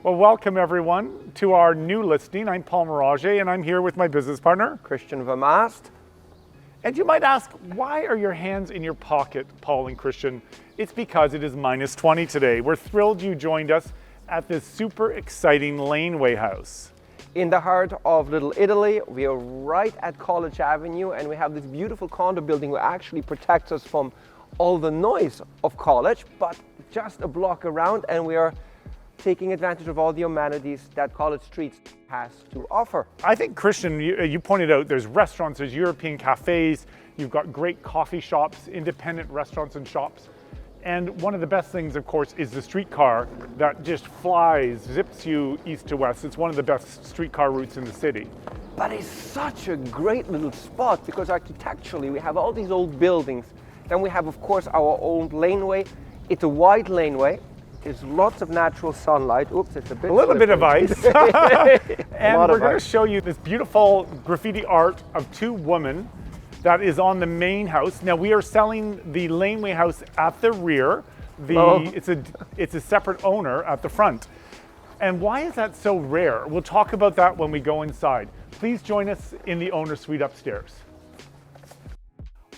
Well, welcome everyone to our new listing. I'm Paul Mirage and I'm here with my business partner, Christian Vermaast. And you might ask, why are your hands in your pocket, Paul and Christian? It's because it is minus 20 today. We're thrilled you joined us at this super exciting Laneway house. In the heart of Little Italy, we are right at College Avenue, and we have this beautiful condo building that actually protects us from all the noise of College, but just a block around, and we are taking advantage of all the amenities that College Street has to offer. I think, Christian, you pointed out there's restaurants, there's European cafes, you've got great coffee shops, independent restaurants and shops. And one of the best things, of course, is the streetcar that just flies, zips you east to west. It's one of the best streetcar routes in the city. But it's such a great little spot because architecturally we have all these old buildings. Then we have, of course, our own laneway. It's a wide laneway. There's lots of natural sunlight. Oops, it's a little bit of ice. And we're going to show you this beautiful graffiti art of two women that is on the main house. Now we are selling the laneway house at the rear. It's a separate owner at the front. And why is that so rare? We'll talk about that when we go inside. Please join us in the owner suite upstairs.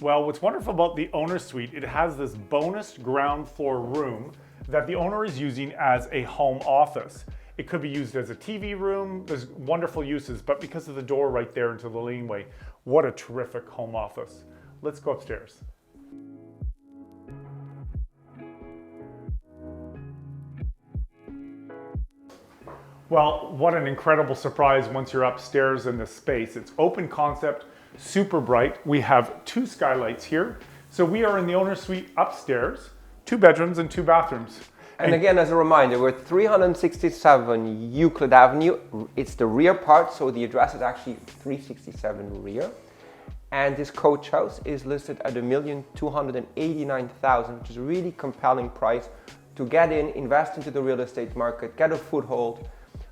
Well, what's wonderful about the owner suite, it has this bonus ground floor room that the owner is using as a home office. It could be used as a TV room. There's wonderful uses, but because of the door right there into the laneway, what a terrific home office. Let's go upstairs. Well, what an incredible surprise once you're upstairs in this space. It's open concept, super bright. We have two skylights here. So we are in the owner suite upstairs, 2 bedrooms and 2 bathrooms. And again, as a reminder, we're 367 Euclid Avenue. It's the rear part, so the address is actually 367 rear. And this coach house is listed at $1,289,000, which is a really compelling price to get in, invest into the real estate market, get a foothold,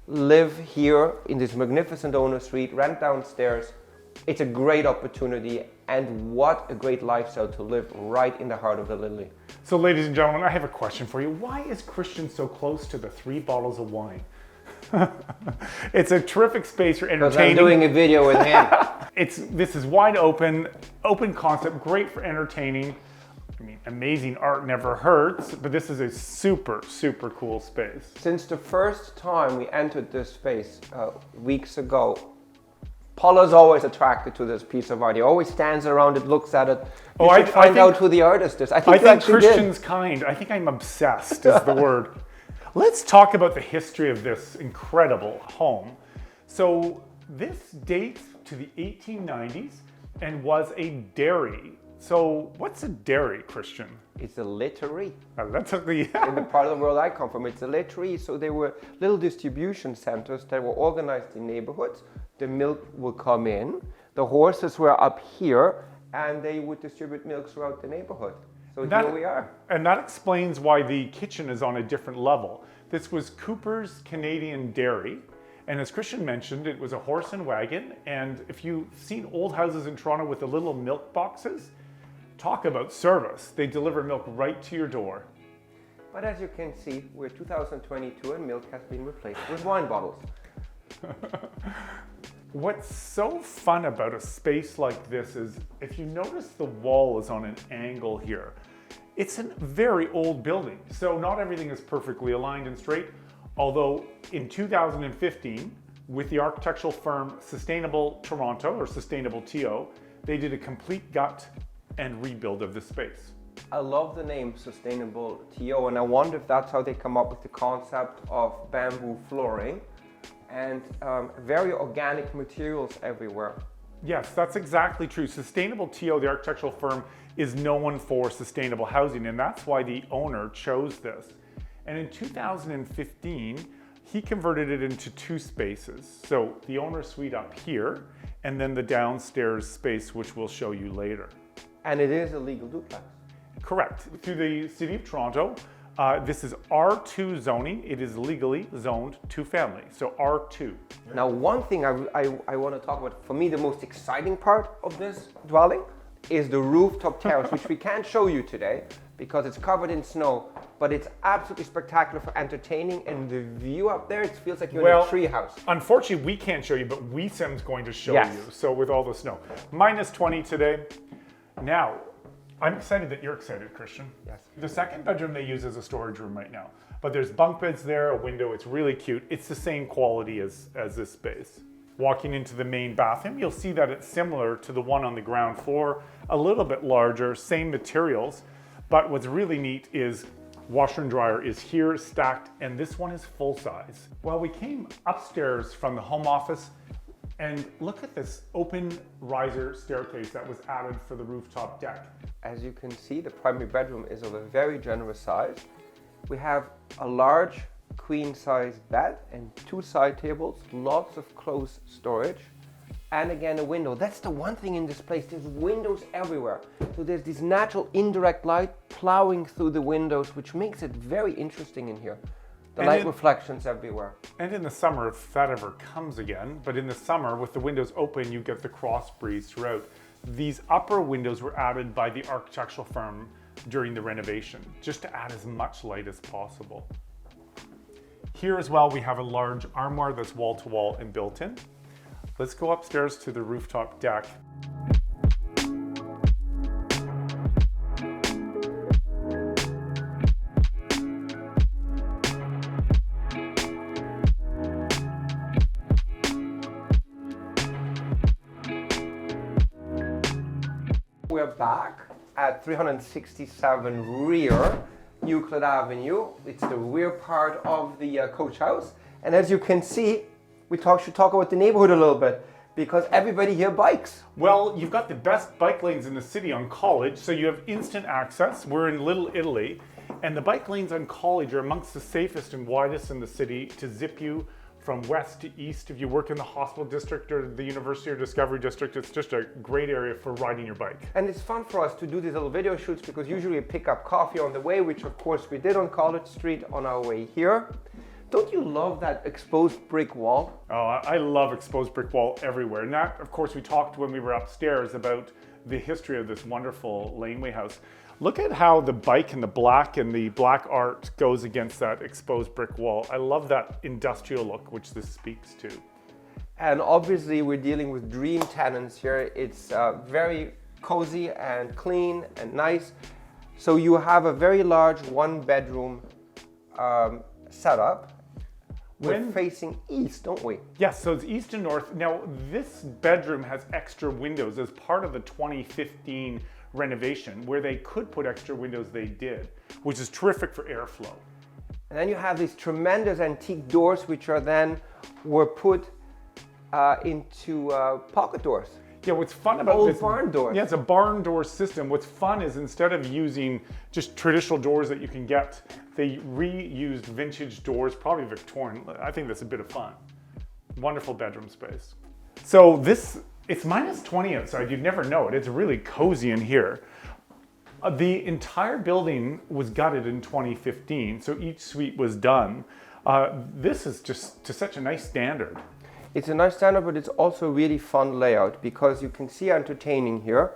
live here in this magnificent owner suite, rent downstairs. It's a great opportunity, and what a great lifestyle to live right in the heart of the Lily. So ladies and gentlemen, I have a question for you. Why is Christian so close to the 3 bottles of wine? It's a terrific space for entertaining. Because I'm doing a video with him. This is wide open concept, great for entertaining. I mean, amazing art never hurts, but this is a super, super cool space. Since the first time we entered this space weeks ago, Paula's always attracted to this piece of art. He always stands around it, looks at it. You should find out who the artist is. I think Christian's kind. I think I'm obsessed is the word. Let's talk about the history of this incredible home. So this dates to the 1890s and was a dairy. So what's a dairy, Christian? It's a littery. In the part of the world I come from, it's a littery. So there were little distribution centers that were organized in neighborhoods. The milk would come in, the horses were up here, and they would distribute milk throughout the neighborhood. So here we are. And that explains why the kitchen is on a different level. This was Cooper's Canadian Dairy. And as Christian mentioned, it was a horse and wagon. And if you've seen old houses in Toronto with the little milk boxes, talk about service. They deliver milk right to your door. But as you can see, we're 2022 and milk has been replaced with wine bottles. What's so fun about a space like this is if you notice the wall is on an angle here. It's a very old building, so not everything is perfectly aligned and straight. Although in 2015, with the architectural firm Sustainable Toronto or Sustainable TO, they did a complete gut and rebuild of the space. I love the name Sustainable TO, and I wonder if that's how they come up with the concept of bamboo flooring and very organic materials everywhere. Yes, that's exactly true. Sustainable TO, the architectural firm, is known for sustainable housing, and that's why the owner chose this. And in 2015, he converted it into 2 spaces. So the owner suite up here, and then the downstairs space, which we'll show you later. And it is a legal duplex. Correct. Through the City of Toronto, this is R2 zoning. It is legally zoned 2-family, so R2. Now, one thing I want to talk about, for me, the most exciting part of this dwelling is the rooftop terrace, which we can't show you today because it's covered in snow, but it's absolutely spectacular for entertaining, and the view up there, it feels like you're in a tree house. Unfortunately, we can't show you, but Weesam's going to show Yes. you. So with all the snow. -20 today. Now, I'm excited that you're excited, Christian. Yes. The second bedroom they use as a storage room right now. But there's bunk beds there, a window, it's really cute. It's the same quality as this space. Walking into the main bathroom, you'll see that it's similar to the one on the ground floor, a little bit larger, same materials. But what's really neat is washer and dryer is here stacked, and this one is full size. Well, we came upstairs from the home office, and look at this open riser staircase that was added for the rooftop deck. As you can see, the primary bedroom is of a very generous size. We have a large queen size bed and 2 side tables, lots of clothes storage, and again a window. That's the one thing in this place, there's windows everywhere. So there's this natural indirect light plowing through the windows, which makes it very interesting in here. The light reflections everywhere. And in the summer, if that ever comes again, but in the summer with the windows open, you get the cross breeze throughout. These upper windows were added by the architectural firm during the renovation, just to add as much light as possible. Here as well, we have a large armoire that's wall to wall and built in. Let's go upstairs to the rooftop deck. We're back at 367 rear Euclid Avenue. It's the rear part of the coach house. And as you can see, we should talk about the neighborhood a little bit, because everybody here bikes. Well, you've got the best bike lanes in the city on College, so you have instant access. We're in Little Italy, and the bike lanes on College are amongst the safest and widest in the city to zip you from west to east. If you work in the hospital district or the university or discovery district, it's just a great area for riding your bike. And it's fun for us to do these little video shoots, because usually we pick up coffee on the way, which of course we did on College Street on our way here. Don't you love that exposed brick wall? Oh, I love exposed brick wall everywhere. And that, of course, we talked when we were upstairs about the history of this wonderful Laneway house. Look at how the bike and the black art goes against that exposed brick wall. I love that industrial look, which this speaks to. And obviously we're dealing with dream tenants here. It's very cozy and clean and nice. So you have a very large 1-bedroom setup. We're facing east, don't we? Yes, so it's east and north. Now, this bedroom has extra windows as part of the 2015 renovation, where they could put extra windows, they did, which is terrific for airflow. And then you have these tremendous antique doors, which were put into pocket dours. Yeah, what's fun about old this barn doors. Yeah, it's a barn door system. What's fun is instead of using just traditional doors that you can get, they reused vintage doors, probably Victorian. I think that's a bit of fun. Wonderful bedroom space. So it's -20 outside. You'd never know it. It's really cozy in here. The entire building was gutted in 2015, so each suite was done. This is just to such a nice standard. It's a nice standard, but it's also a really fun layout, because you can see entertaining here.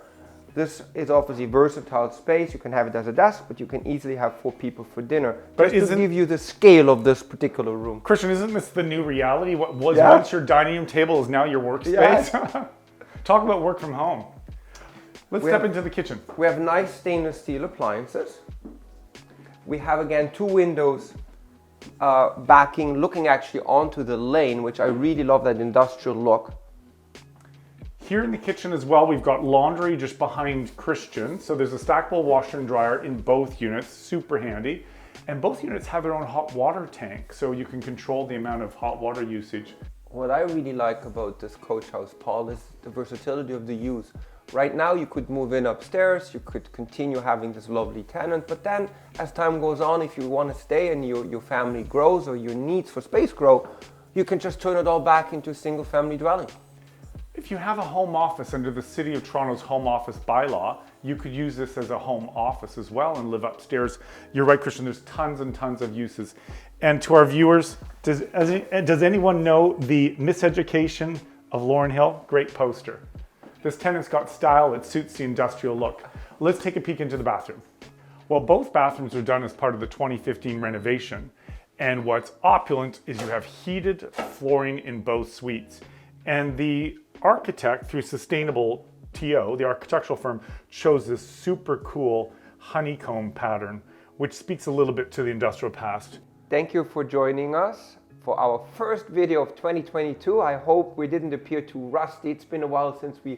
This is obviously versatile space. You can have it as a desk, but you can easily have 4 people for dinner. But just to give you the scale of this particular room. Christian, isn't this the new reality? What was once your dining room table is now your workspace? Yeah. Talk about work from home. Let's step into the kitchen. We have nice stainless steel appliances. We have again 2 windows backing, looking actually onto the lane, which I really love that industrial look. Here in the kitchen as well, we've got laundry just behind Christian. So there's a stackable washer and dryer in both units, super handy. And both units have their own hot water tank, so you can control the amount of hot water usage. What I really like about this coach house, Paul, is the versatility of the use. Right now you could move in upstairs, you could continue having this lovely tenant, but then as time goes on, if you want to stay and your family grows or your needs for space grow, you can just turn it all back into a single family dwelling. If you have a home office under the City of Toronto's home office bylaw, you could use this as a home office as well and live upstairs. You're right, Christian, there's tons and tons of uses. And to our viewers, does anyone know the Miseducation of Lauren Hill? Great poster. This tenant's got style that suits the industrial look. Let's take a peek into the bathroom. Well, both bathrooms are done as part of the 2015 renovation. And what's opulent is you have heated flooring in both suites. And the architect, through Sustainable TO, the architectural firm, chose this super cool honeycomb pattern, which speaks a little bit to the industrial past. Thank you for joining us for our first video of 2022. I hope we didn't appear too rusty. It's been a while since we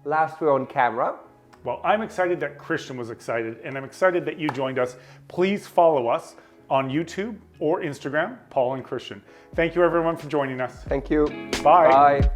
last were on camera. Well, I'm excited that Christian was excited, and I'm excited that you joined us. Please follow us on YouTube or Instagram, Paul and Christian. Thank you everyone for joining us. Thank you. Bye. Bye.